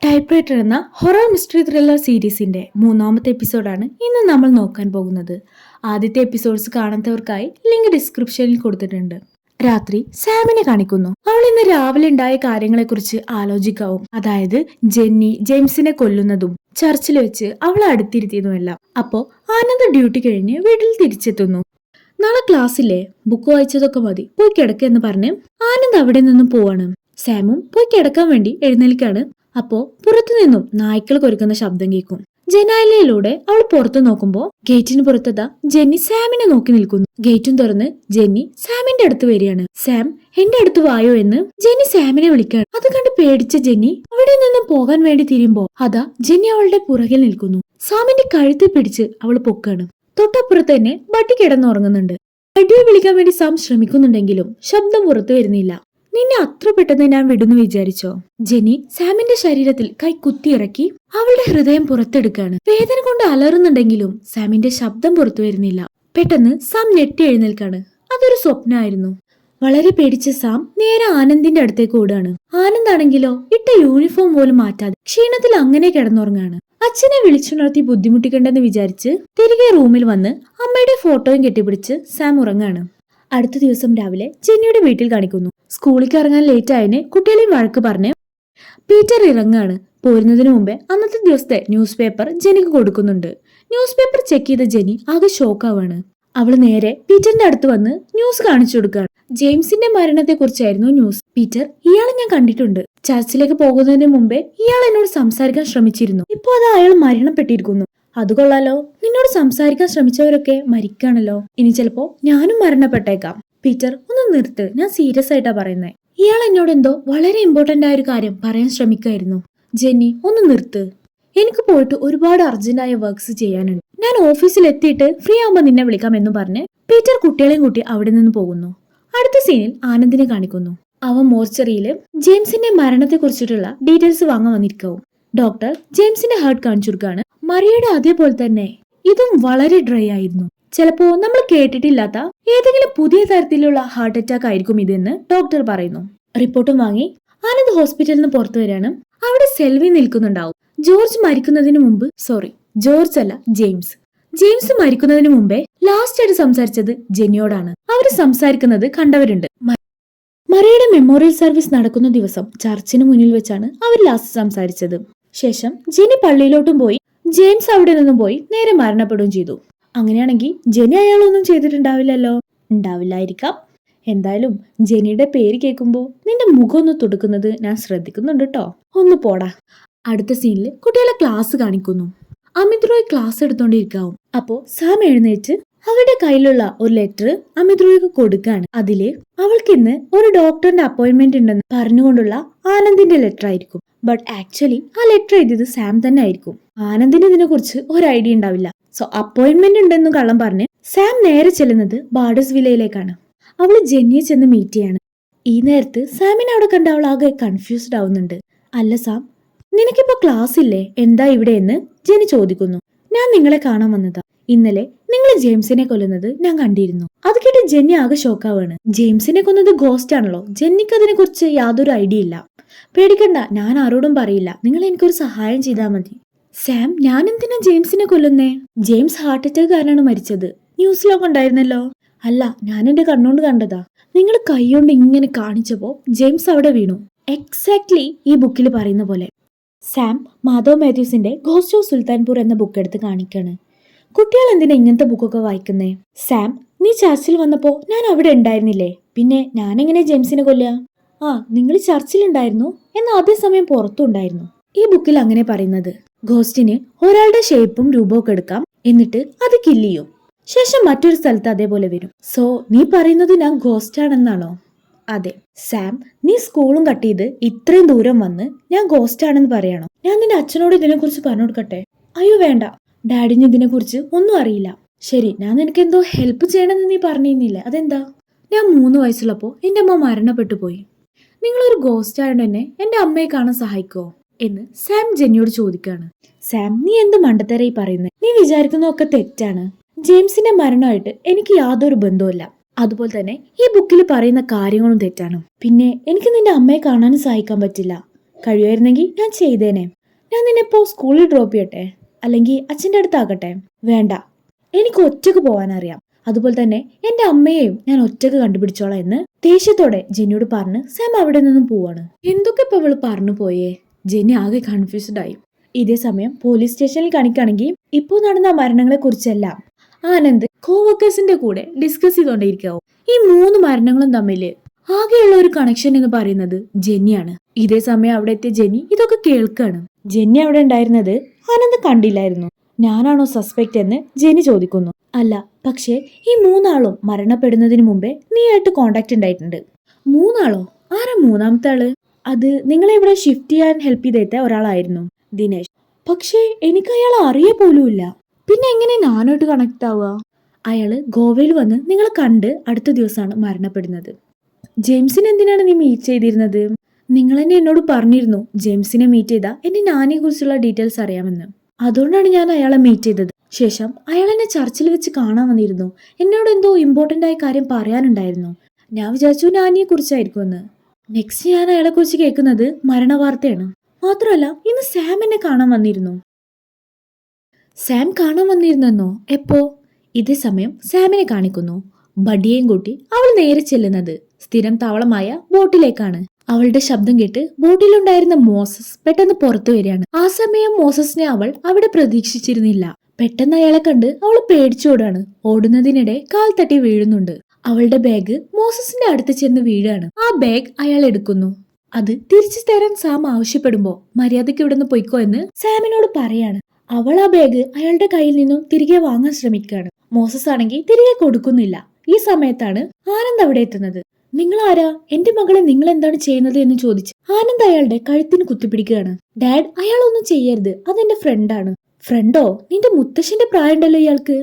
Typewriter എന്ന horror mystery thriller സീരീസിന്റെ മൂന്നാമത്തെ എപ്പിസോഡാണ് ഇന്ന് നമ്മൾ നോക്കാൻ പോകുന്നത്. ആദ്യത്തെ എപ്പിസോഡ്സ് കാണാത്തവർക്കായി ലിങ്ക് ഡിസ്ക്രിപ്ഷനിൽ കൊടുത്തിട്ടുണ്ട്. രാത്രി സാമിനെ കാണിക്കുന്നു. അവൾ ഇന്ന് രാവിലെ ഉണ്ടായ കാര്യങ്ങളെക്കുറിച്ച് ആലോചിക്കാവും. അതായത് ജെന്നി ജെയിംസിനെ കൊല്ലുന്നതും ചർച്ചിൽ വെച്ച് അവളെ അടുത്തിരുത്തിയതുമെല്ലാം. അപ്പോ ആനന്ദ് ഡ്യൂട്ടി കഴിഞ്ഞ് വീട്ടിൽ തിരിച്ചെത്തുന്നു. നാളെ ക്ലാസ്സിലെ ബുക്ക് വായിച്ചതൊക്കെ മതി, പോയി കിടക്കെന്ന് പറഞ്ഞ് ആനന്ദ് അവിടെ നിന്നും പോവാണ്. സാമും പോയി കിടക്കാൻ വേണ്ടി എഴുന്നേൽക്കാണ്. അപ്പോ പുറത്തുനിന്നും നായ്ക്കൾ കൊരക്കുന്ന ശബ്ദം കേൾക്കും. ജനാലയിലൂടെ അവൾ പുറത്തു നോക്കുമ്പോ ഗേറ്റിന് പുറത്തതാ ജെന്നി സാമിനെ നോക്കി നിൽക്കുന്നു. ഗേറ്റും തുറന്ന് ജെന്നി സാമിന്റെ അടുത്ത് വരികയാണ്. സാം, എന്റെ അടുത്ത് വായോ എന്ന് ജെന്നി സാമിനെ വിളിക്കാണ്. അത് കണ്ട് പേടിച്ച ജെന്നി അവിടെ നിന്നും പോകാൻ വേണ്ടി തിരിയുമ്പോ അതാ ജെന്നി അവളുടെ പുറകിൽ നിൽക്കുന്നു. സാമിന്റെ കഴുത്തിൽ പിടിച്ച് അവൾ പൊക്കാണ്. തൊട്ടപ്പുറത്ത് തന്നെ ബട്ടി കിടന്നുറങ്ങുന്നുണ്ട്. ബട്ടിയെ വിളിക്കാൻ വേണ്ടി സാം ശ്രമിക്കുന്നുണ്ടെങ്കിലും ശബ്ദം പുറത്തു വരുന്നില്ല. നിന്നെ അത്ര പെട്ടെന്ന് ഞാൻ വിടുന്നു വിചാരിച്ചോ? ജെന്നി സാമിന്റെ ശരീരത്തിൽ കൈ കുത്തിയിറക്കി അവളുടെ ഹൃദയം പുറത്തെടുക്കാണ്. വേദന കൊണ്ട് അലറുന്നുണ്ടെങ്കിലും സാമിന്റെ ശബ്ദം പുറത്തു വരുന്നില്ല. പെട്ടെന്ന് സാം ഞെട്ടി എഴുന്നേൽക്കാണ്. അതൊരു സ്വപ്നമായിരുന്നു. വളരെ പേടിച്ച സാം നേരെ ആനന്ദിന്റെ അടുത്തേക്ക് ഓടാണ്. ആനന്ദാണെങ്കിലോ ഇട്ട യൂണിഫോം പോലും മാറ്റാതെ ക്ഷീണത്തിൽ അങ്ങനെ കിടന്നുറങ്ങാണ്. അച്ഛനെ വിളിച്ചുണർത്തി ബുദ്ധിമുട്ടിക്കണ്ടെന്ന് വിചാരിച്ച് തിരികെ റൂമിൽ വന്ന് അമ്മയുടെ ഫോട്ടോയും കെട്ടിപ്പിടിച്ച് സാം ഉറങ്ങാണ്. അടുത്ത ദിവസം രാവിലെ ജെന്നിയുടെ വീട്ടിൽ കാണിക്കുന്നു. സ്കൂളിലേക്ക് ഇറങ്ങാൻ ലേറ്റ് ആയതിന് കുട്ടികളെയും വഴക്ക് പറഞ്ഞ് പീറ്റർ ഇറങ്ങാണ്. പോരുന്നതിന് മുമ്പേ അന്നത്തെ ദിവസത്തെ ന്യൂസ് പേപ്പർ ജെന്നിക്ക് കൊടുക്കുന്നുണ്ട്. ന്യൂസ് പേപ്പർ ചെക്ക് ചെയ്ത ജെന്നി ആകെ ഷോക്കാവാണ്. അവള് നേരെ പീറ്ററിന്റെ അടുത്ത് വന്ന് ന്യൂസ് കാണിച്ചു കൊടുക്കുകയാണ്. ജെയിംസിന്റെ മരണത്തെ കുറിച്ചായിരുന്നു ന്യൂസ്. പീറ്റർ, ഇയാളെ ഞാൻ കണ്ടിട്ടുണ്ട്. ചർച്ചിലേക്ക് പോകുന്നതിന് മുമ്പേ ഇയാൾ എന്നോട് സംസാരിക്കാൻ ശ്രമിച്ചിരുന്നു. ഇപ്പൊ അത് അയാൾ മരണപ്പെട്ടിരിക്കുന്നു. അത് കൊള്ളാലോ, നിന്നോട് സംസാരിക്കാൻ ശ്രമിച്ചവരൊക്കെ മരിക്കാണല്ലോ. ഇനി ചിലപ്പോ ഞാനും മരണപ്പെട്ടേക്കാം. പീറ്റർ, ഒന്ന് നിർത്ത്, ഞാൻ സീരിയസ് ആയിട്ടാ പറയുന്നേ. ഇയാൾ എന്നോട് എന്തോ വളരെ ഇമ്പോർട്ടന്റ് ആയ ഒരു കാര്യം പറയാൻ ശ്രമിക്കായിരുന്നു. ജെന്നി, ഒന്ന് നിർത്ത്. എനിക്ക് പോയിട്ട് ഒരുപാട് അർജന്റായ വർക്ക്സ് ചെയ്യാനുണ്ട്. ഞാൻ ഓഫീസിൽ എത്തിയിട്ട് ഫ്രീ ആവുമ്പോ നിന്നെ വിളിക്കാം എന്ന് പറഞ്ഞ് പീറ്റർ കുട്ടികളെയും കൂട്ടി അവിടെ നിന്ന് പോകുന്നു. അടുത്ത സീനിൽ ആനന്ദിനെ കാണിക്കുന്നു. അവൻ മോർച്ചറിയില് ജെയിംസിന്റെ മരണത്തെ കുറിച്ചിട്ടുള്ള ഡീറ്റെയിൽസ് വാങ്ങാൻ വന്നിരിക്കാവും. ഡോക്ടർ ജെയിംസിന്റെ ഹാർട്ട് കാണിച്ചു കൊടുക്കാണ്. മറിയയുടെ അതേപോലെ തന്നെ ഇതും വളരെ ഡ്രൈ ആയിരുന്നു. ചിലപ്പോ നമ്മൾ കേട്ടിട്ടില്ലാത്ത ഏതെങ്കിലും പുതിയ തരത്തിലുള്ള ഹാർട്ട് അറ്റാക്ക് ആയിരിക്കും ഇതെന്ന് ഡോക്ടർ പറയുന്നു. റിപ്പോർട്ടും വാങ്ങി ആനന്ദ് ഹോസ്പിറ്റലിൽ നിന്ന് പുറത്തു വരാണ്. അവിടെ സെൽവി നിൽക്കുന്നുണ്ടാവും. ജോർജ് മരിക്കുന്നതിന് മുമ്പ് ജോർജ് അല്ല, ജെയിംസ് മരിക്കുന്നതിന് മുമ്പേ ലാസ്റ്റ് ആയിട്ട് സംസാരിച്ചത് ജെന്നിയോടാണ്. അവര് സംസാരിക്കുന്നത് കണ്ടവരുണ്ട്. മറിയയുടെ മെമ്മോറിയൽ സർവീസ് നടക്കുന്ന ദിവസം ചർച്ചിന് മുന്നിൽ വെച്ചാണ് അവർ ലാസ്റ്റ് സംസാരിച്ചത്. ശേഷം ജെന്നി പള്ളിയിലോട്ടും പോയി. ജെയിംസ് അവിടെ നിന്നും പോയി നേരെ മരണപ്പെടുകയും ചെയ്തു. അങ്ങനെയാണെങ്കിൽ ജെന്നി അയാളൊന്നും ചെയ്തിട്ടുണ്ടാവില്ലല്ലോ. ഉണ്ടാവില്ലായിരിക്കാം. എന്തായാലും ജെന്നിയുടെ പേര് കേൾക്കുമ്പോൾ നിന്റെ മുഖം ഒന്ന് തുടുക്കുന്നത് ഞാൻ ശ്രദ്ധിക്കുന്നുണ്ട് കേട്ടോ. ഒന്ന് പോടാ. അടുത്ത സീനിൽ കുട്ടികളെ ക്ലാസ് കാണിക്കുന്നു. അമിത് റോയ് ക്ലാസ് എടുത്തോണ്ടിരിക്കാവും. അപ്പോ സാം എഴുന്നേറ്റ് അവരുടെ കയ്യിലുള്ള ഒരു ലെറ്റർ അമിത് റോയ്ക്ക് കൊടുക്കാണ്. അതില് അവൾക്ക് ഇന്ന് ഒരു ഡോക്ടറിന്റെ അപ്പോയിന്റ്മെന്റ് ഉണ്ടെന്ന് പറഞ്ഞുകൊണ്ടുള്ള ആനന്ദിന്റെ ലെറ്റർ ആയിരിക്കും. ബട്ട് ആക്ച്വലി ആ ലെറ്റർ എഴുതിയത് സാം തന്നെ ആയിരിക്കും. ആനന്ദിന് ഇതിനെ കുറിച്ച് ഒരു ഐഡിയ ഉണ്ടാവില്ല. സോ അപ്പോയിന്റ്മെന്റ് ഉണ്ടെന്ന് കള്ളം പറഞ്ഞ് സാം നേരെ ചെല്ലുന്നത് ബാർഡസ് വില്ലയിലേക്കാണ്. അവള് ജെന്നിയെ ചെന്ന് മീറ്റ് ചെയ്യാണ്. ഈ നേരത്ത് സാമിനെ അവിടെ കണ്ട അവൾ ആകെ കൺഫ്യൂസ്ഡ് ആവുന്നുണ്ട്. അല്ല സാം, നിനക്കിപ്പോ ക്ലാസ് ഇല്ലേ, എന്താ ഇവിടെ എന്ന് ജെന്നി ചോദിക്കുന്നു. ഞാൻ നിങ്ങളെ കാണാൻ വന്നതാ. ഇന്നലെ നിങ്ങൾ ജെയിംസിനെ കൊല്ലുന്നത് ഞാൻ കണ്ടിരുന്നു. അത് കേട്ട് ജെന്നി ആകെ ഷോക്കാവാണ്. ജെയിംസിനെ കൊന്നത് ഗോസ്റ്റ് ആണല്ലോ. ജെന്നിക്ക് അതിനെ കുറിച്ച് യാതൊരു ഐഡിയ ഇല്ല. പേടിക്കണ്ട, ഞാൻ ആരോടും പറയില്ല. നിങ്ങൾ എനിക്കൊരു സഹായം ചെയ്താൽ മതി. സാം, ഞാൻ എന്തിനാ ജെയിംസിനെ കൊല്ലുന്നേ? ജെയിംസ് ഹാർട്ട് അറ്റാക്ക് കാരണമാണ് മരിച്ചത്. ന്യൂസിലൊക്കെ ഉണ്ടായിരുന്നല്ലോ. അല്ല, ഞാൻ എന്റെ കണ്ണുകൊണ്ട് കണ്ടതാ. നിങ്ങൾ കൈകൊണ്ട് ഇങ്ങനെ കാണിച്ചപ്പോ ജെയിംസ് അവിടെ വീണു. എക്സാക്ട്ലി ഈ ബുക്കിൽ പറയുന്ന പോലെ. സാം മാധവ് മാത്യൂസിന്റെ ഗോസ്റ്റ് ഓഫ് സുൽത്താൻപൂർ എന്ന ബുക്ക് എടുത്ത് കാണിക്കാണ്. കുട്ടികൾ എന്തിനാ ഇങ്ങനത്തെ ബുക്കൊക്കെ വായിക്കുന്നേ? സാം, നീ ചർച്ചിൽ വന്നപ്പോ ഞാൻ അവിടെ ഉണ്ടായിരുന്നില്ലേ? പിന്നെ ഞാനെങ്ങനെ ജെയിംസിനെ കൊല്ലുക? ആ, നിങ്ങൾ ചർച്ചിലുണ്ടായിരുന്നു, എന്നാൽ അതേസമയം പുറത്തും ഉണ്ടായിരുന്നു. ഈ ബുക്കിൽ അങ്ങനെ പറയുന്നത് ഗോസ്റ്റിന് ഒരാളുടെ ഷേപ്പും രൂപവും ഒക്കെ എടുക്കാം, എന്നിട്ട് അത് കില്ല് ചെയ്യും. ശേഷം മറ്റൊരു സ്ഥലത്ത് അതേപോലെ വരും. സോ നീ പറയുന്നത് ഞാൻ ഗോസ്റ്റ് ആണെന്നാണോ? അതെ. സാം, നീ സ്കൂളും കട്ട് ചെയ്ത് ഇത്രയും ദൂരം വന്ന് ഞാൻ ഗോസ്റ്റ് ആണെന്ന് പറയണോ? ഞാൻ നിന്റെ അച്ഛനോട് ഇതിനെ കുറിച്ച് പറഞ്ഞു കൊടുക്കട്ടെ? അയ്യോ വേണ്ട, ഡാഡിന് ഇതിനെ കുറിച്ച് ഒന്നും അറിയില്ല. ശരി, ഞാൻ നിനക്ക് എന്തോ ഹെൽപ്പ് ചെയ്യണമെന്ന് നീ പറഞ്ഞിരുന്നില്ലേ, അതെന്താ? ഞാൻ 3 വയസ്സുള്ളപ്പോ എന്റെ അമ്മ മരണപ്പെട്ടു പോയി. നിങ്ങളൊരു ഗോസ്റ്റ് ആയതുകൊണ്ട് തന്നെ എന്റെ അമ്മയെ കാണാൻ സഹായിക്കോ എന്ന് സാം ജെന്നിയോട് ചോദിക്കാണ്. സാം, നീ എന്ത് മണ്ടത്തരായി പറയുന്നത്? നീ വിചാരിക്കുന്നതൊക്കെ തെറ്റാണ്. ജെയിംസിന്റെ മരണമായിട്ട് എനിക്ക് യാതൊരു ബന്ധവുമില്ല. അതുപോലെ തന്നെ ഈ ബുക്കിൽ പറയുന്ന കാര്യങ്ങളും തെറ്റാണ്. പിന്നെ എനിക്ക് നിന്റെ അമ്മയെ കാണാനും സഹായിക്കാൻ പറ്റില്ല. കഴിയുമായിരുന്നെങ്കിൽ ഞാൻ ചെയ്തേനെ. ഞാൻ നിന്നെ ഇപ്പോ സ്കൂളിൽ ഡ്രോപ്പ് ചെയ്യട്ടെ, അല്ലെങ്കിൽ അച്ഛൻ്റെ അടുത്താക്കട്ടെ? വേണ്ട, എനിക്ക് ഒറ്റക്ക് പോകാനറിയാം. അതുപോലെ തന്നെ എന്റെ അമ്മയെയും ഞാൻ ഒറ്റക്ക് കണ്ടുപിടിച്ചോളാം എന്ന് ദേഷ്യത്തോടെ ജെന്നിയോട് പറഞ്ഞ് സാം അവിടെ നിന്നും പോവാണ്. എന്തൊക്കെ ഇപ്പൊ അവള് പറഞ്ഞു പോയേ? ജെന്നി ആകെ കൺഫ്യൂസ്ഡ് ആയി. ഇതേ സമയം പോലീസ് സ്റ്റേഷനിൽ കാണിക്കുകയാണെങ്കിൽ ഇപ്പോൾ നടന്ന മരണങ്ങളെ കുറിച്ചെല്ലാം ആനന്ദ് കോവർക്കേഴ്സിന്റെ കൂടെ ഡിസ്കസ് ചെയ്തോണ്ടിരിക്കാവും. ഈ 3 മരണങ്ങളും തമ്മിൽ ആകെയുള്ള ഒരു കണക്ഷൻ എന്ന് പറയുന്നത് ജെന്നിയാണ്. ഇതേ സമയം അവിടെ എത്തിയ ജെന്നി ഇതൊക്കെ കേൾക്കാണ്. ജെന്നി അവിടെ ഉണ്ടായിരുന്നത് ആനന്ദ് കണ്ടില്ലായിരുന്നു. ഞാനാണോ സസ്പെക്ട് എന്ന് ജെന്നി ചോദിക്കുന്നു. അല്ല, പക്ഷേ ഈ 3 ആളും മരണപ്പെടുന്നതിന് മുമ്പേ നീയായിട്ട് കോണ്ടാക്ട് ഉണ്ടായിട്ടുണ്ട്. 3 ആളോ? ആരാ 3ാമത്തെ ആള്? അത് നിങ്ങളെ ഇവിടെ ഷിഫ്റ്റ് ചെയ്യാൻ ഹെൽപ്പ് ചെയ്തേറ്റ ഒരാളായിരുന്നു, ദിനേശ്. പക്ഷേ എനിക്ക് അയാൾ അറിയ പോലുമില്ല. പിന്നെ എങ്ങനെ ഞാനോട്ട് കണക്ട് ആവുക? അയാള് ഗോവയിൽ വന്ന് നിങ്ങളെ കണ്ട് അടുത്ത ദിവസമാണ് മരണപ്പെടുന്നത്. ജെയിംസിനെ എന്തിനാണ് നീ മീറ്റ് ചെയ്തിരുന്നത്? നിങ്ങൾ തന്നെ എന്നോട് പറഞ്ഞിരുന്നു ജെയിംസിനെ മീറ്റ് ചെയ്താൽ എന്റെ നാനിയെ കുറിച്ചുള്ള ഡീറ്റെയിൽസ് അറിയാമെന്ന്. അതുകൊണ്ടാണ് ഞാൻ അയാളെ മീറ്റ് ചെയ്തത്. ശേഷം അയാൾ എന്നെ ചർച്ചിൽ വെച്ച് കാണാൻ വന്നിരുന്നു. എന്നോട് എന്തോ ഇമ്പോർട്ടന്റ് ആയ കാര്യം പറയാനുണ്ടായിരുന്നു. ഞാൻ വിചാരിച്ചു നാനിയെ കുറിച്ചായിരിക്കുമെന്ന്. നെക്സ്റ്റ് ഞാൻ അയാളെ കുറിച്ച് കേൾക്കുന്നത് മരണവാർത്തയാണ്. മാത്രമല്ല ഇന്ന് സാം എന്നെ കാണാൻ വന്നിരുന്നു. സാം കാണാൻ വന്നിരുന്നെന്നോ? എപ്പോ? ഇതേ സമയം സാമിനെ കാണിക്കുന്നു. ബഡിയെയും കൂട്ടി അവൾ നേരെ ചെല്ലുന്നത് സ്ഥിരം താവളമായ ബോട്ടിലേക്കാണ്. അവളുടെ ശബ്ദം കേട്ട് ബോട്ടിലുണ്ടായിരുന്ന മോസസ് പെട്ടെന്ന് പുറത്തു വരികയാണ്. ആ സമയം മോസസിനെ അവൾ അവിടെ പ്രതീക്ഷിച്ചിരുന്നില്ല. പെട്ടെന്ന് അയാളെ കണ്ട് അവൾ പേടിച്ചോടാണ്. ഓടുന്നതിനിടെ കാൽ തട്ടി വീഴുന്നുണ്ട്. അവളുടെ ബാഗ് മോസസിന്റെ അടുത്ത് ചെന്ന് വീഴാണ്. ആ ബാഗ് അയാൾ എടുക്കുന്നു. അത് തിരിച്ചു തരാൻ സാം ആവശ്യപ്പെടുമ്പോ മര്യാദയ്ക്ക് ഇവിടുന്ന് പൊയ്ക്കോ എന്ന് സാമിനോട് പറയാണ്. അവൾ ആ ബാഗ് അയാളുടെ കയ്യിൽ നിന്നും തിരികെ വാങ്ങാൻ ശ്രമിക്കുകയാണ്. മോസസ് ആണെങ്കിൽ തിരികെ കൊടുക്കുന്നില്ല. ഈ സമയത്താണ് ആനന്ദ് അവിടെ എത്തുന്നത്. നിങ്ങൾ ആരാ? എന്റെ മകളെ നിങ്ങൾ എന്താണ് ചെയ്യുന്നത് എന്ന് ചോദിച്ച് ആനന്ദ് അയാളുടെ കഴുത്തിന് കുത്തിപ്പിടിക്കുകയാണ്. ഡാഡ്, അയാളൊന്നും ചെയ്യരുത്, അതെന്റെ ഫ്രണ്ടാണ്. ഫ്രണ്ടോ? നിന്റെ മുത്തശ്ശന്റെ പ്രായം ഉണ്ടല്ലോ ഇയാൾക്ക്.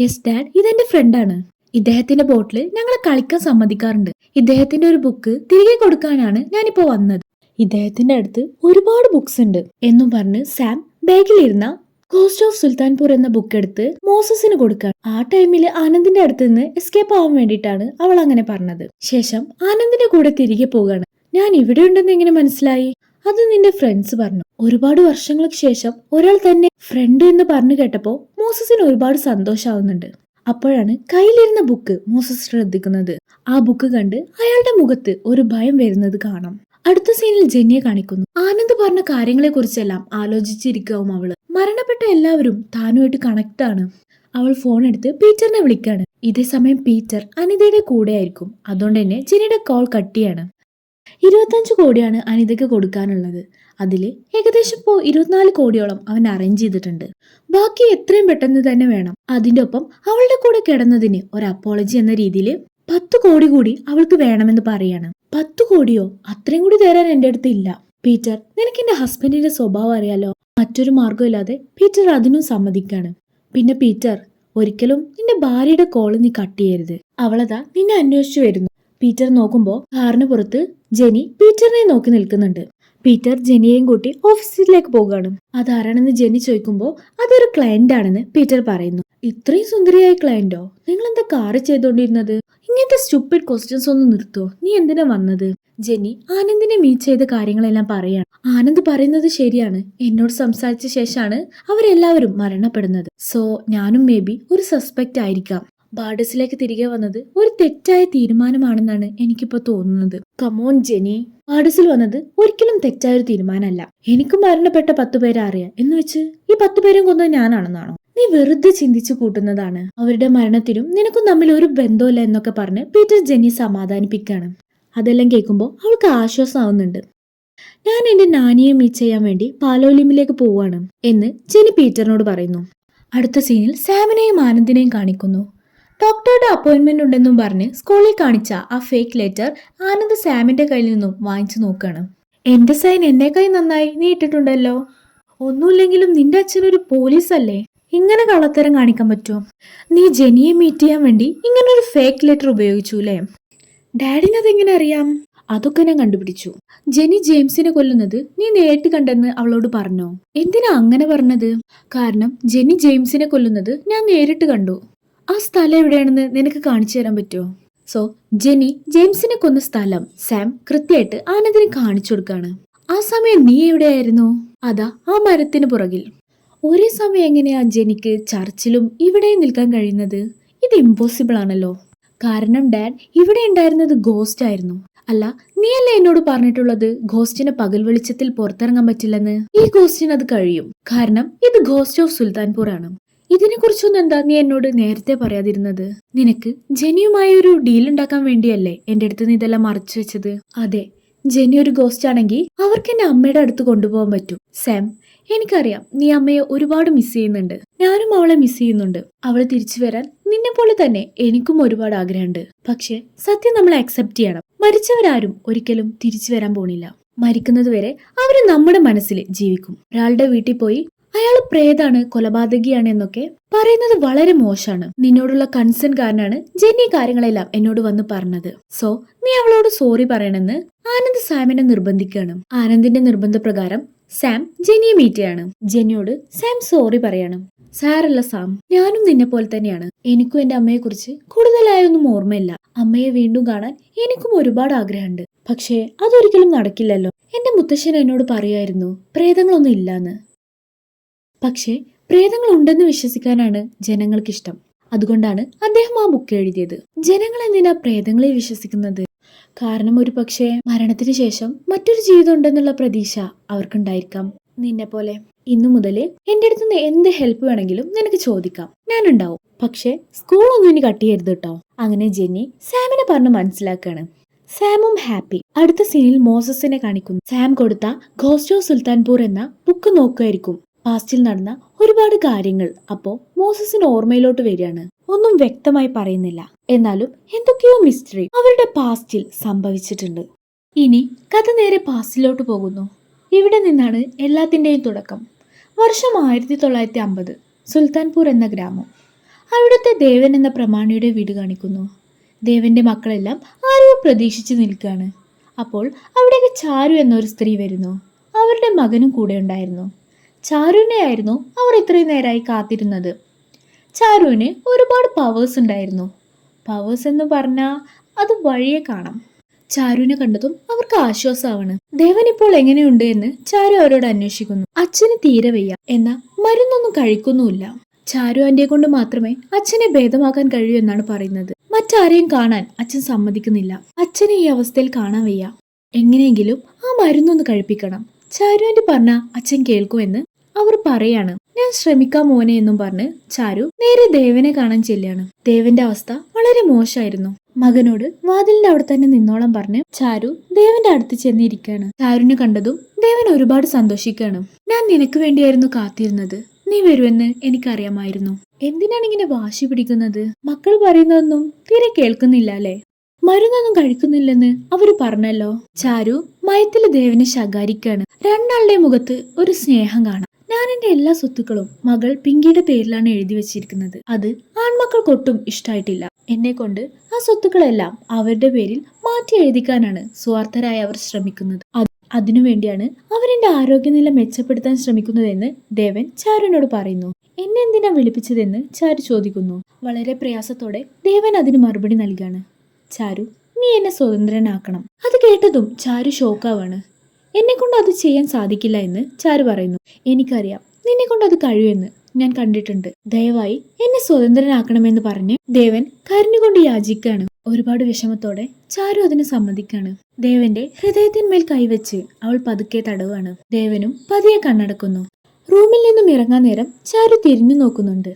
യെസ് ഡാഡ്, ഇതെന്റെ ഫ്രണ്ടാണ്. ഇദ്ദേഹത്തിന്റെ ബോട്ടില് ഞങ്ങളെ കളിക്കാൻ സമ്മതിക്കാറുണ്ട്. ഇദ്ദേഹത്തിന്റെ ഒരു ബുക്ക് തിരികെ കൊടുക്കാനാണ് ഞാനിപ്പോ വന്നത്. ഇദ്ദേഹത്തിന്റെ അടുത്ത് ഒരുപാട് ബുക്സ് ഉണ്ട് എന്നും പറഞ്ഞ് സാം ബാഗിലിരുന്ന കോസ്റ്റ് ഓഫ് സുൽത്താൻപൂർ എന്ന ബുക്ക് എടുത്ത് മോസസിന് കൊടുക്കാൻ. ആ ടൈമില് ആനന്ദിന്റെ അടുത്ത് നിന്ന് എസ്കേപ്പ് ആവാൻ വേണ്ടിയിട്ടാണ് അവൾ അങ്ങനെ പറഞ്ഞത്. ശേഷം ആനന്ദിന്റെ കൂടെ തിരികെ പോകാണ്. ഞാൻ ഇവിടെ ഉണ്ടെന്ന് എങ്ങനെ മനസ്സിലായി? അത് നിന്റെ ഫ്രണ്ട്സ് പറഞ്ഞു. ഒരുപാട് വർഷങ്ങൾക്ക് ശേഷം ഒരാൾ തന്നെ ഫ്രണ്ട് എന്ന് പറഞ്ഞു കേട്ടപ്പോ മോസസിന് ഒരുപാട് സന്തോഷാവുന്നുണ്ട്. അപ്പോഴാണ് കയ്യിലിരുന്ന ബുക്ക് മോസസ് ശ്രദ്ധിക്കുന്നത്. ആ ബുക്ക് കണ്ട് അയാളുടെ മുഖത്ത് ഒരു ഭയം വരുന്നത് കാണാം. അടുത്ത സീനിൽ ജെന്നിയെ കാണിക്കുന്നു. ആനന്ദ് പറഞ്ഞ കാര്യങ്ങളെ കുറിച്ചെല്ലാം ആലോചിച്ചിരിക്കാവും അവള്. മരണപ്പെട്ട എല്ലാവരും താനുമായിട്ട് കണക്ട് ആണ്. അവൾ ഫോൺ എടുത്ത് പീറ്ററിനെ വിളിക്കാണ്. ഇതേ സമയം പീറ്റർ അനിതയുടെ കൂടെ ആയിരിക്കും. അതുകൊണ്ട് തന്നെ ജെന്നിയുടെ കോൾ കട്ട് ചെയ്യാണ്. 25 കോടിയാണ് അനിതയ്ക്ക് കൊടുക്കാനുള്ളത്. അതില് ഏകദേശം ഇപ്പോ 24 കോടിയോളം അവൻ അറേഞ്ച് ചെയ്തിട്ടുണ്ട്. ബാക്കി എത്രയും പെട്ടെന്ന് തന്നെ വേണം. അതിന്റെ ഒപ്പം അവളുടെ കൂടെ കിടന്നതിന് ഒരു അപ്പോളജി എന്ന രീതിയിൽ 10 കോടി കൂടി അവൾക്ക് വേണമെന്ന് പറയാണ്. 10 കോടിയോ? അത്രയും കൂടി തരാൻ എന്റെ അടുത്ത് ഇല്ല. പീറ്റർ, നിനക്ക് എന്റെ ഹസ്ബൻഡിന്റെ സ്വഭാവം അറിയാലോ. മറ്റൊരു മാർഗമില്ലാതെ പീറ്റർ അതിനും സമ്മതിക്കാണ്. പിന്നെ പീറ്റർ, ഒരിക്കലും നിന്റെ ഭാര്യയുടെ കോള് നീ കട്ട് ചെയ്യരുത്. അവളതാ നിന്നെ അന്വേഷിച്ചു വരുന്നു. പീറ്റർ നോക്കുമ്പോ കാറിന് പുറത്ത് ജെനി പീറ്ററിനെ നോക്കി നിൽക്കുന്നുണ്ട്. പീറ്റർ ജെനിയെയും കൂട്ടി ഓഫീസിലേക്ക് പോകുകയാണ്. അതാരാണെന്ന് ജെനി ചോദിക്കുമ്പോ അതൊരു ക്ലയന്റ് ആണെന്ന് പീറ്റർ പറയുന്നു. ഇത്രയും സുന്ദരിയായ ക്ലയന്റോ? നിങ്ങൾ എന്താ കാറ് ചെയ്തോണ്ടിരുന്നത്? ഇങ്ങനത്തെ സ്റ്റുപ്പിഡ് ക്വസ്റ്റ്യൻസ് ഒന്ന് നിർത്തോ. നീ എന്തിനാ വന്നത്? ജെന്നി ആനന്ദിനെ മീറ്റ് ചെയ്ത കാര്യങ്ങളെല്ലാം പറയാണ്. ആനന്ദ് പറയുന്നത് ശരിയാണ്. എന്നോട് സംസാരിച്ച ശേഷമാണ് അവരെല്ലാവരും മരണപ്പെടുന്നത്. സോ ഞാനും മേ ബി ഒരു സസ്പെക്ട് ആയിരിക്കാം. ബാർഡസിലേക്ക് തിരികെ വന്നത് ഒരു തെറ്റായ തീരുമാനമാണെന്നാണ് എനിക്കിപ്പോ തോന്നുന്നത്. കമോൺ ജെനി, ബാർഡസിൽ വന്നത് ഒരിക്കലും തെറ്റായ ഒരു തീരുമാനമല്ല. എനിക്ക് മരണപ്പെട്ട 10 പേരെ അറിയാം എന്ന് വെച്ച് ഈ 10 പേരും കൊന്നത് ഞാനാണെന്നാണോ? നീ വെറുതെ ചിന്തിച്ചു കൂട്ടുന്നതാണ്. അവരുടെ മരണത്തിനും നിനക്കും തമ്മിൽ ഒരു ബന്ധമില്ല എന്നൊക്കെ പറഞ്ഞ് പീറ്റർ ജെന്നി സമാധാനിപ്പിക്കാണ്. അതെല്ലാം കേൾക്കുമ്പോൾ അവൾക്ക് ആശ്വാസമാവുന്നുണ്ട്. ഞാൻ എന്റെ നാനിയെ മീറ്റ് ചെയ്യാൻ വേണ്ടി പാലോലിമിലേക്ക് പോവാണ് എന്ന് ജെന്നി പീറ്ററിനോട് പറയുന്നു. അടുത്ത സീനിൽ സാമിനെയും ആനന്ദിനെയും കാണിക്കുന്നു. ഡോക്ടറുടെ അപ്പോയിന്റ്മെന്റ് ഉണ്ടെന്നും പറഞ്ഞ് സ്കൂളിൽ കാണിച്ച ആ ഫേക്ക് ലെറ്റർ ആനന്ദ് സാമിന്റെ കയ്യിൽ നിന്നും വാങ്ങിച്ചു നോക്കാണ്. എന്റെ സൈൻ എന്നേക്കായി നന്നായി നീ ഇട്ടിട്ടുണ്ടല്ലോ. ഒന്നുമില്ലെങ്കിലും നിന്റെ അച്ഛനൊരു പോലീസല്ലേ, ഇങ്ങനെ കള്ളത്തരം കാണിക്കാൻ പറ്റുമോ? നീ ജെനിയെ മീറ്റ് ചെയ്യാൻ വേണ്ടി ഇങ്ങനെ ഒരു ഫേക്ക് ലെറ്റർ ഉപയോഗിച്ചു അല്ലേ? ഡാഡിനതെങ്ങനെ അറിയാം? അതൊക്കെ ഞാൻ കണ്ടുപിടിച്ചു. ജെനി ജെയിംസിനെ കൊല്ലുന്നത് നീ നേരിട്ട് കണ്ടെന്ന് അവളോട് പറഞ്ഞോ? എന്തിനാ അങ്ങനെ പറഞ്ഞത്? കാരണം ജെനി ജെയിംസിനെ കൊല്ലുന്നത് ഞാൻ നേരിട്ട് കണ്ടു. ആ സ്ഥലം എവിടെയാണെന്ന് നിനക്ക് കാണിച്ചു തരാൻ പറ്റുമോ? സോ ജെനി ജെയിംസിനെ കൊന്ന സ്ഥലം സാം കൃത്യമായിട്ട് ആനന്ദിനെ കാണിച്ചു കൊടുക്കാണ്. ആ സമയം നീ എവിടെയായിരുന്നു? അതാ ആ മരത്തിന് പുറകിൽ. ഒരേ സമയം എങ്ങനെയാ ജെനിക്ക് ചർച്ചിലും ഇവിടെയും നിൽക്കാൻ കഴിയുന്നത്? ഇത് ഇമ്പോസിബിൾ ആണല്ലോ. കാരണം ഡാഡ്, ഇവിടെ ഉണ്ടായിരുന്നത് ഗോസ്റ്റ് ആയിരുന്നു. അല്ല, നീയല്ലേ എന്നോട് പറഞ്ഞിട്ടുള്ളത് ഗോസ്റ്റിന് പകൽ വെളിച്ചത്തിൽ പുറത്തിറങ്ങാൻ പറ്റില്ലെന്ന്? ഈ ഗോസ്റ്റിന് അത് കഴിയും. കാരണം ഇത് ഗോസ്റ്റ് ഓഫ് സുൽത്താൻപൂർ ആണ്. ഇതിനെ കുറിച്ചൊന്നും എന്താ നീ എന്നോട് നേരത്തെ പറയാതിരുന്നത്? നിനക്ക് ജെനിയുമായി ഒരു ഡീൽ ഉണ്ടാക്കാൻ വേണ്ടിയല്ലേ എന്റെ അടുത്ത് നീ ഇതെല്ലാം മറച്ചു വെച്ചത്? അതെ, ജെനി ഒരു ഗോസ്റ്റ് ആണെങ്കിൽ അവർക്ക് എന്നെ അമ്മയുടെ അടുത്ത് കൊണ്ടുപോകാൻ പറ്റും. സാം, എനിക്കറിയാം നീ അമ്മയെ ഒരുപാട് മിസ് ചെയ്യുന്നുണ്ട്. ഞാനും അവളെ മിസ് ചെയ്യുന്നുണ്ട്. അവള് തിരിച്ചു വരാൻ നിന്നെ പോലെ തന്നെ എനിക്കും ഒരുപാട് ആഗ്രഹമുണ്ട്. പക്ഷെ സത്യം നമ്മൾ അക്സെപ്റ്റ് ചെയ്യണം. മരിച്ചവരാരും ഒരിക്കലും തിരിച്ചു വരാൻ പോണില്ല. മരിക്കുന്നത് വരെ അവര് നമ്മുടെ മനസ്സിൽ ജീവിക്കും. ഒരാളുടെ വീട്ടിൽ പോയി അയാള് പ്രേതാണ്, കൊലപാതകിയാണ് എന്നൊക്കെ പറയുന്നത് വളരെ മോശമാണ്. നിന്നോടുള്ള കൺസേൺ കാരണമാണ് ജെന്നി കാര്യങ്ങളെല്ലാം എന്നോട് വന്ന് പറഞ്ഞത്. സോ നീ അവളോട് സോറി പറയണമെന്ന് ആനന്ദ് സാമിനെ നിർബന്ധിക്കുകയാണ്. ആനന്ദിന്റെ നിർബന്ധപ്രകാരം സാം ജെന്നിയെ മീറ്റ് ചെയ്യാണ്. ജെന്നിയോട് സാം സോറി പറയാണ്. സാരല്ല സാം, ഞാനും നിന്നെ പോലെ തന്നെയാണ്. എനിക്കും എന്റെ അമ്മയെ കുറിച്ച് കൂടുതലായൊന്നും ഓർമ്മയില്ല. അമ്മയെ വീണ്ടും കാണാൻ എനിക്കും ഒരുപാട് ആഗ്രഹമുണ്ട്. പക്ഷേ അതൊരിക്കലും നടക്കില്ലല്ലോ. എന്റെ മുത്തശ്ശൻ എന്നോട് പറയായിരുന്നു പ്രേതങ്ങളൊന്നും ഇല്ലാന്ന്. പക്ഷേ പ്രേതങ്ങൾ ഉണ്ടെന്ന് വിശ്വസിക്കാനാണ് ജനങ്ങൾക്കിഷ്ടം. അതുകൊണ്ടാണ് അദ്ദേഹം ആ ബുക്ക് എഴുതിയത്. ജനങ്ങൾ എന്തിനാ പ്രേതങ്ങളെ വിശ്വസിക്കുന്നത്? കാരണം ഒരു പക്ഷേ മരണത്തിന് ശേഷം മറ്റൊരു ജീവിതം ഉണ്ടെന്നുള്ള പ്രതീക്ഷ അവർക്കുണ്ടായിരിക്കാം. നിന്നെ പോലെ ഇന്നു മുതല് എന്റെ അടുത്ത് നിന്ന് എന്ത് ഹെൽപ്പ് വേണമെങ്കിലും നിനക്ക് ചോദിക്കാം, ഞാനുണ്ടാവും. പക്ഷെ സ്കൂളൊന്നും ഇനി കട്ട് ചെയ്യരുത് കേട്ടോ. അങ്ങനെ ജെന്നി സാമിനെ പറഞ്ഞ് മനസ്സിലാക്കാണ്. സാമും ഹാപ്പി. അടുത്ത സീനിൽ മോസസിനെ കാണിക്കുന്നു. സാം കൊടുത്ത ഗോസ്റ്റ് ഓഫ് സുൽത്താൻപൂർ എന്ന ബുക്ക് നോക്കുമായിരിക്കും. പാസ്റ്റിൽ നടന്ന ഒരുപാട് കാര്യങ്ങൾ അപ്പോ മോസസിന് ഓർമ്മയിലോട്ട് വരികയാണ്. ഒന്നും വ്യക്തമായി പറയുന്നില്ല, എന്നാലും എന്തൊക്കെയോ മിസ്റ്ററി അവരുടെ പാസ്റ്റിൽ സംഭവിച്ചിട്ടുണ്ട്. ഇനി കഥ നേരെ പാസ്റ്റിലോട്ട് പോകുന്നു. ഇവിടെ നിന്നാണ് എല്ലാത്തിന്റെയും തുടക്കം. വർഷം 1950. സുൽത്താൻപൂർ എന്ന ഗ്രാമം. അവിടുത്തെ ദേവൻ എന്ന പ്രമാണിയുടെ വീട് കാണിക്കുന്നു. ദേവന്റെ മക്കളെല്ലാം ആരെയോ പ്രതീക്ഷിച്ച് നിൽക്കുകയാണ്. അപ്പോൾ അവിടേക്ക് ചാരു എന്നൊരു സ്ത്രീ വരുന്നു. അവരുടെ മകനും കൂടെ ഉണ്ടായിരുന്നു. ചാരുവിനെ ആയിരുന്നു അവർ ഇത്രയും നേരമായി കാത്തിരുന്നത്. ചാരുവിന് ഒരുപാട് പവേഴ്സ് ഉണ്ടായിരുന്നു. പവേഴ്സ് എന്ന് പറഞ്ഞാൽ അത് വഴിയെ കാണാം. ചാരുവിനെ കണ്ടതും അവർക്ക് ആശ്വാസമാണ്. ദേവൻ ഇപ്പോൾ എങ്ങനെയുണ്ട് എന്ന് ചാരു അവരോട് അന്വേഷിക്കുന്നു. അച്ഛന് തീരെ വയ്യ, എന്നാ മരുന്നൊന്നും കഴിക്കുന്നുമില്ല. ചാരു ആന്റിയെ കൊണ്ട് മാത്രമേ അച്ഛനെ ഭേദമാക്കാൻ കഴിയൂ എന്നാണ് പറയുന്നത്. മറ്റാരെയും കാണാൻ അച്ഛൻ സമ്മതിക്കുന്നില്ല. അച്ഛനെ ഈ അവസ്ഥയിൽ കാണാൻ വയ്യ. എങ്ങനെയെങ്കിലും ആ മരുന്നൊന്ന് കഴിപ്പിക്കണം. ചാരു ആന്റി പറഞ്ഞ അച്ഛൻ കേൾക്കുമെന്ന് അവർ പറയാണ്. ഞാൻ ശ്രമിക്കാം മോനെ എന്നും പറഞ്ഞ് ചാരു നേരെ ദേവനെ കാണാൻ ചെല്ലാണ്. ദേവന്റെ അവസ്ഥ വളരെ മോശമായിരുന്നു. മകനോട് വാതിലിന്റെ അവിടെ തന്നെ നിന്നോളം പറഞ്ഞ് ചാരു ദേവന്റെ അടുത്ത് ചെന്നിരിക്കുകയാണ്. ചാരുവിനെ കണ്ടതും ദേവൻ ഒരുപാട് സന്തോഷിക്കുകയാണ്. ഞാൻ നിനക്ക് വേണ്ടിയായിരുന്നു കാത്തിരുന്നത്. നീ വരുമെന്ന് എനിക്കറിയാമായിരുന്നു. എന്തിനാണ് ഇങ്ങനെ വാശി പിടിക്കുന്നത്? മക്കൾ പറയുന്നതൊന്നും തീരെ കേൾക്കുന്നില്ല അല്ലേ? മരുന്നൊന്നും കഴിക്കുന്നില്ലെന്ന് അവര് പറഞ്ഞല്ലോ. ചാരു മയത്തില് ദേവനെ ശകാരിക്കാണ്. രണ്ടാളുടെ മുഖത്ത് ഒരു സ്നേഹം കാണാം. ഞാൻ എന്റെ എല്ലാ സ്വത്തുക്കളും മകൾ പിങ്കിയുടെ പേരിലാണ് എഴുതി വെച്ചിരിക്കുന്നത്. അത് ആൺമക്കൾക്കൊട്ടും ഇഷ്ടായിട്ടില്ല. എന്നെ കൊണ്ട് ആ സ്വത്തുക്കളെല്ലാം അവരുടെ പേരിൽ മാറ്റി എഴുതിക്കാനാണ് സ്വാർത്ഥരായി അവർ ശ്രമിക്കുന്നത്. അതിനുവേണ്ടിയാണ് അവരെന്റെ ആരോഗ്യനില മെച്ചപ്പെടുത്താൻ ശ്രമിക്കുന്നതെന്ന് ദേവൻ ചാരുവിനോട് പറയുന്നു. എന്നെ എന്തിനാ വിളിപ്പിച്ചതെന്ന് ചാരു ചോദിക്കുന്നു. വളരെ പ്രയാസത്തോടെ ദേവൻ അതിന് മറുപടി നൽകാണ്. ചാരു, നീ എന്നെ സ്വതന്ത്രനാക്കണം. അത് കേട്ടതും ചാരു ഷോക്കാവാണ്. എന്നെ കൊണ്ട് അത് ചെയ്യാൻ സാധിക്കില്ല എന്ന് ചാരു പറയുന്നു. എനിക്കറിയാം നിന്നെ കൊണ്ട് അത് കഴിയുമെന്ന് ഞാൻ കണ്ടിട്ടുണ്ട്. ദയവായി എന്നെ സ്വതന്ത്രനാക്കണമെന്ന് പറഞ്ഞ് ദേവൻ കരഞ്ഞുകൊണ്ട് യാചിക്കാണ്. ഒരുപാട് വിഷമത്തോടെ ചാരു അതിന് സമ്മതിക്കാണ്. ദേവന്റെ ഹൃദയത്തിന്മേൽ കൈവച്ച് അവൾ പതുക്കെ തടവാണ്. ദേവനും പതിയെ കണ്ണടക്കുന്നു. റൂമിൽ നിന്നും ഇറങ്ങാൻ നേരം ചാരു തിരിഞ്ഞു നോക്കുന്നുണ്ട്.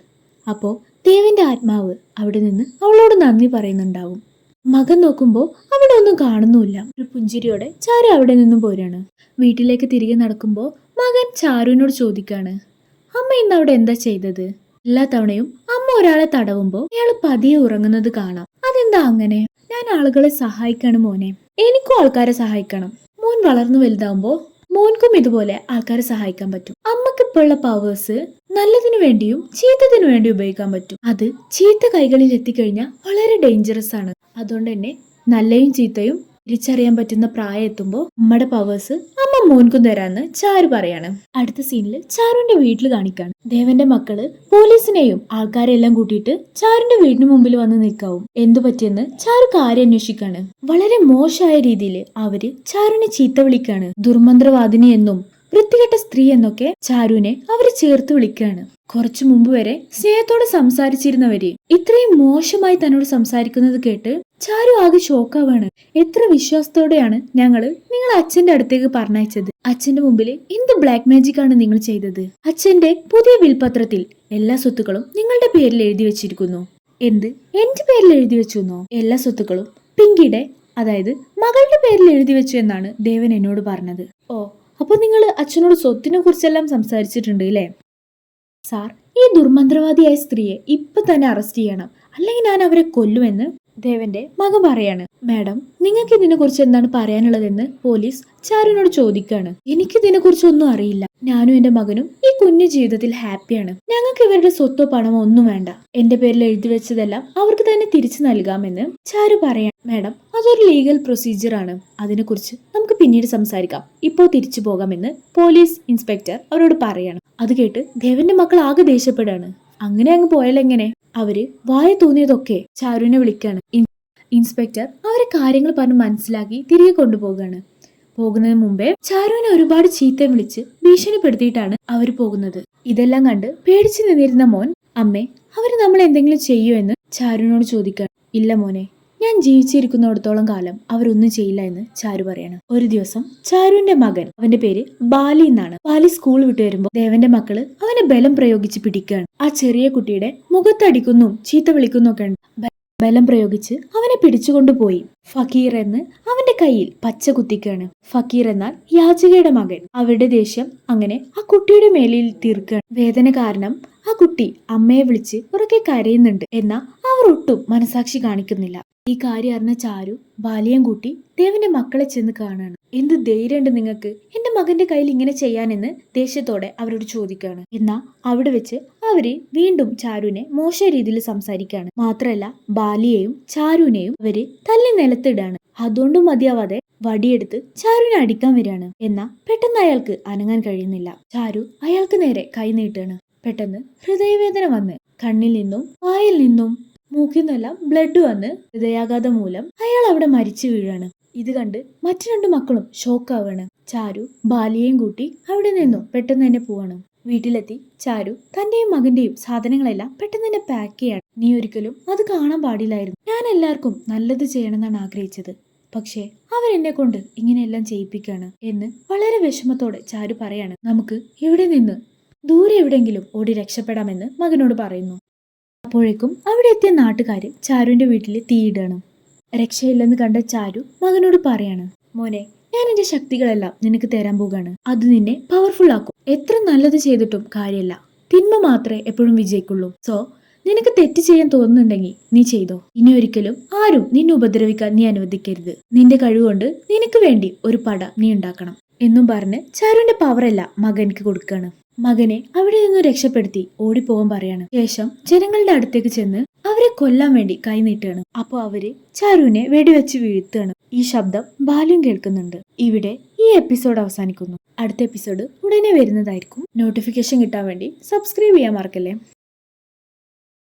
അപ്പോ ദേവന്റെ ആത്മാവ് അവിടെ നിന്ന് അവളോട് നന്ദി പറയുന്നുണ്ടാവും. മകൻ നോക്കുമ്പോൾ അവിടെ ഒന്നും കാണുന്നുമില്ല. ഒരു പുഞ്ചിരിയോടെ ചാരു അവിടെ നിന്നും പോരാണ്. വീട്ടിലേക്ക് തിരികെ നടക്കുമ്പോൾ മകൻ ചാരുവിനോട് ചോദിക്കാണ്, അമ്മ ഇന്ന് അവിടെ എന്താ ചെയ്തത്? എല്ലാ തവണയും അമ്മ ഒരാളെ തടവുമ്പോൾ അയാൾ പതിയെ ഉറങ്ങുന്നത് കാണാം. അതെന്താ അങ്ങനെ? ഞാൻ ആളുകളെ സഹായിക്കാണ് മോനെ. എനിക്കും ആൾക്കാരെ സഹായിക്കണം. മോൻ വളർന്നു വലുതാവുമ്പോ മോൻക്കും ഇതുപോലെ ആൾക്കാരെ സഹായിക്കാൻ പറ്റും. അമ്മക്ക് ഇപ്പോൾ ഉള്ള പവേഴ്സ് നല്ലതിനു വേണ്ടിയും ചീത്തതിനു വേണ്ടി ഉപയോഗിക്കാൻ പറ്റും. അത് ചീത്ത കൈകളിൽ എത്തിക്കഴിഞ്ഞാൽ വളരെ ഡേഞ്ചറസ് ആണ്. അതുകൊണ്ട് തന്നെ നല്ലയും ചീത്തയും തിരിച്ചറിയാൻ പറ്റുന്ന പ്രായം എത്തുമ്പോൾ അമ്മയുടെ പവേഴ്സ് അമ്മ അമ്മ മോൻക്കും തരാന്ന് ചാരു പറയാണ്. അടുത്ത സീനിൽ ചാരുവിന്റെ വീട്ടിൽ കാണിക്കാണ്. ദേവന്റെ മക്കള് പോലീസിനെയും ആൾക്കാരെല്ലാം കൂട്ടിയിട്ട് ചാരുവിന്റെ വീടിന് മുമ്പിൽ വന്ന് നിൽക്കാവും. എന്തു പറ്റിയെന്ന് ചാരു കാര്യം അന്വേഷിക്കാണ്. വളരെ മോശമായ രീതിയിൽ അവര് ചാരുവിനെ ചീത്ത വിളിക്കാണ്. ദുർമന്ത്രവാദിനി എന്നും വൃത്തികെട്ട സ്ത്രീ എന്നൊക്കെ ചാരുവിനെ അവര് ചേർത്ത് വിളിക്കാണ്. കുറച്ചു മുമ്പ് വരെ സ്നേഹത്തോടെ സംസാരിച്ചിരുന്നവര് ഇത്രയും മോശമായി തന്നോട് സംസാരിക്കുന്നത് കേട്ട് ചാരു ആകെ ഷോക്കാവാണ്. എത്ര വിശ്വാസത്തോടെയാണ് ഞങ്ങള് നിങ്ങളെ അച്ഛന്റെ അടുത്തേക്ക് പറഞ്ഞയച്ചത്. അച്ഛന്റെ മുമ്പിൽ എന്ത് ബ്ലാക്ക് മാജിക് ആണ് നിങ്ങൾ ചെയ്തത്? അച്ഛന്റെ പുതിയ വിൽപത്രത്തിൽ എല്ലാ സ്വത്തുക്കളും നിങ്ങളുടെ പേരിൽ എഴുതി വെച്ചിരിക്കുന്നു. എന്ത്, എന്റെ പേരിൽ എഴുതി വെച്ചെന്നോ? എല്ലാ സ്വത്തുക്കളും പിങ്കിയുടെ, അതായത് മകളുടെ പേരിൽ എഴുതി വെച്ചു എന്നാണ് ദേവൻ എന്നോട് പറഞ്ഞത്. ഓ, അപ്പൊ നിങ്ങൾ അച്ഛനോട് സ്വത്തിനെ കുറിച്ചെല്ലാം സംസാരിച്ചിട്ടുണ്ട് അല്ലേ? സാർ, ഈ ദുർമന്ത്രവാദിയായ സ്ത്രീയെ ഇപ്പൊ തന്നെ അറസ്റ്റ് ചെയ്യണം, അല്ലെങ്കിൽ ഞാൻ അവരെ കൊല്ലുമെന്ന് ദേവന്റെ മകൻ പറയാണ്. മാഡം, നിങ്ങൾക്ക് ഇതിനെ കുറിച്ച് എന്താണ് പറയാനുള്ളതെന്ന് പോലീസ് ചാരുവിനോട് ചോദിക്കാണ്. എനിക്ക് ഇതിനെ കുറിച്ച് ഒന്നും അറിയില്ല. ഞാനും എന്റെ മകനും ഈ കുഞ്ഞു ജീവിതത്തിൽ ഹാപ്പിയാണ്. ഞങ്ങൾക്ക് ഇവരുടെ സ്വത്തോ പണമോ ഒന്നും വേണ്ട. എന്റെ പേരിൽ എഴുതി വെച്ചതെല്ലാം അവർക്ക് തന്നെ തിരിച്ചു നൽകാമെന്ന് ചാരു പറയാം. മാഡം, അതൊരു ലീഗൽ പ്രൊസീജിയർ ആണ്. അതിനെക്കുറിച്ച് നമുക്ക് പിന്നീട് സംസാരിക്കാം. ഇപ്പോൾ തിരിച്ചു പോകാമെന്ന് പോലീസ് ഇൻസ്പെക്ടർ അവരോട് പറയാണ്. അത് കേട്ട് ദേവന്റെ മക്കൾ ആകെ ദേഷ്യപ്പെടാണ്. അങ്ങനെ അങ്ങ് പോയാലെങ്ങനെ? അവര് വായ തോന്നിയതൊക്കെ ചാരുവിനെ വിളിക്കാണ്. ഇൻസ്പെക്ടർ അവരെ കാര്യങ്ങൾ പറഞ്ഞ് മനസ്സിലാക്കി തിരികെ കൊണ്ടുപോകാണ്. പോകുന്നതിന് മുമ്പേ ചാരുവിനെ ഒരുപാട് ചീത്ത വിളിച്ച് ഭീഷണിപ്പെടുത്തിയിട്ടാണ് അവര് പോകുന്നത്. ഇതെല്ലാം കണ്ട് പേടിച്ചു നിന്നിരുന്ന മോൻ, അമ്മേ, അവര് നമ്മൾ എന്തെങ്കിലും ചെയ്യോ എന്ന് ചാരുവിനോട് ചോദിക്കാൻ. ഇല്ല മോനെ, ഞാൻ ജീവിച്ചിരിക്കുന്നിടത്തോളം കാലം അവരൊന്നും ചെയ്യില്ല എന്ന് ചാരു പറയാണ്. ഒരു ദിവസം ചാരുവിന്റെ മകൻ, അവന്റെ പേര് ബാലി എന്നാണ്, ബാലി സ്കൂൾ വിട്ടു വരുമ്പോ ദേവന്റെ മക്കള് അവനെ ബലം പ്രയോഗിച്ച് പിടിക്കുകയാണ്. ആ ചെറിയ കുട്ടിയുടെ മുഖത്തടിക്കുന്നു, ചീത്ത വിളിക്കുന്നു ഒക്കെ ഉണ്ട്. ബലം പ്രയോഗിച്ച് അവനെ പിടിച്ചുകൊണ്ടുപോയി ഫക്കീർ എന്ന് അവന്റെ കയ്യിൽ പച്ച കുത്തിക്കാണ്. ഫക്കീർ എന്നാൽ യാചകയുടെ മകൻ. അവരുടെ ദേഷ്യം അങ്ങനെ ആ കുട്ടിയുടെ മേലിൽ തീർക്കുകയാണ്. വേദന കാരണം ആ കുട്ടി അമ്മയെ വിളിച്ച് ഉറക്കെ കരയുന്നുണ്ട്. എന്നാൽ അവർ ഒട്ടും മനസാക്ഷി കാണിക്കുന്നില്ല. ഈ കാര്യം അറിഞ്ഞ ചാരു ബാലിയം കൂട്ടി ദേവന്റെ മക്കളെ ചെന്ന് കാണാണ്. എന്ത് ധൈര്യമുണ്ട് നിങ്ങൾക്ക് എന്റെ മകന്റെ കയ്യിൽ ഇങ്ങനെ ചെയ്യാനെന്ന് ദേഷ്യത്തോടെ അവരോട് ചോദിക്കാണ്. എന്നാൽ അവിടെ വെച്ച് അവര് വീണ്ടും ചാരുവിനെ മോശ രീതിയിൽ സംസാരിക്കാണ്. മാത്രല്ല ബാലിയെയും ചാരുവിനെയും അവര് തല്ലി നിലത്തിടാണ്. അതുകൊണ്ടും മതിയാവാതെ വടിയെടുത്ത് ചാരുവിനെ അടിക്കാൻ വരികയാണ്. എന്നാൽ പെട്ടെന്ന് അയാൾക്ക് അനങ്ങാൻ കഴിയുന്നില്ല. ചാരു അയാൾക്ക് നേരെ കൈ നീട്ടാണ്. പെട്ടെന്ന് ഹൃദയവേദന വന്ന് കണ്ണിൽ നിന്നും വായിൽ നിന്നും മൂക്കിൽ നിന്നെല്ലാം ബ്ലഡ് വന്ന് ഹൃദയാഘാതം മൂലം അയാൾ അവിടെ മരിച്ചു വീഴാണ്. ഇത് കണ്ട് മറ്റു രണ്ടു മക്കളും ഷോക്കാവാണ്. ചാരു ബാലിയെയും കൂട്ടി അവിടെ നിന്നും പെട്ടെന്ന് തന്നെ പോവാണ്. വീട്ടിലെത്തി ചാരു തന്റെയും മകന്റെയും സാധനങ്ങളെല്ലാം പെട്ടെന്ന് തന്നെ പാക്ക് ചെയ്യാണ്. നീ ഒരിക്കലും അത് കാണാൻ പാടില്ലായിരുന്നു. ഞാൻ എല്ലാവർക്കും നല്ലത് ചെയ്യണമെന്നാണ് ആഗ്രഹിച്ചത്. പക്ഷേ അവരെന്നെ കൊണ്ട് ഇങ്ങനെയെല്ലാം ചെയ്യിപ്പിക്കാണ് എന്ന് വളരെ വിഷമത്തോടെ ചാരു പറയാണ്. നമുക്ക് ഇവിടെ നിന്ന് ദൂരെ എവിടെയെങ്കിലും ഓടി രക്ഷപ്പെടാമെന്ന് മകനോട് പറയുന്നു. അപ്പോഴേക്കും അവിടെ എത്തിയ നാട്ടുകാര് ചാരുവിന്റെ വീട്ടിൽ തീയിടാണ്. രക്ഷയില്ലെന്ന് കണ്ട ചാരു മകനോട് പറയാണ്, മോനെ, ഞാൻ എന്റെ ശക്തികളെല്ലാം നിനക്ക് തരാൻ പോകാണ്. അത് നിന്നെ പവർഫുൾ ആക്കും. എത്ര നല്ലത് ചെയ്തിട്ടും കാര്യമല്ല, തിന്മ മാത്രമേ എപ്പോഴും വിജയിക്കുള്ളൂ. സോ നിനക്ക് തെറ്റ് ചെയ്യാൻ തോന്നുന്നുണ്ടെങ്കിൽ നീ ചെയ്തോ. ഇനി ഒരിക്കലും ആരും നിന്നെ ഉപദ്രവിക്കാൻ നീ അനുവദിക്കരുത്. നിന്റെ കഴിവുകൊണ്ട് നിനക്ക് വേണ്ടി ഒരു പട നീ ഉണ്ടാക്കണം എന്നും പറഞ്ഞ് ചാരുവിന്റെ പവറെല്ലാം മകനിക്ക് കൊടുക്കാണ്. മകനെ അവിടെ നിന്ന് രക്ഷപ്പെടുത്തി ഓടിപ്പോവാൻ പറയാണ്. ശേഷം ജനങ്ങളുടെ അടുത്തേക്ക് ചെന്ന് അവരെ കൊല്ലാൻ വേണ്ടി കൈനീട്ടാണ്. അപ്പൊ അവര് ചാരുവിനെ വെടിവെച്ച് വീഴ്ത്തുകയാണ്. ഈ ശബ്ദം ബാല്യം കേൾക്കുന്നുണ്ട്. ഇവിടെ ഈ എപ്പിസോഡ് അവസാനിക്കുന്നു. അടുത്ത എപ്പിസോഡ് ഉടനെ വരുന്നതായിരിക്കും. നോട്ടിഫിക്കേഷൻ കിട്ടാൻ വേണ്ടി സബ്സ്ക്രൈബ് ചെയ്യാൻ മറക്കല്ലേ.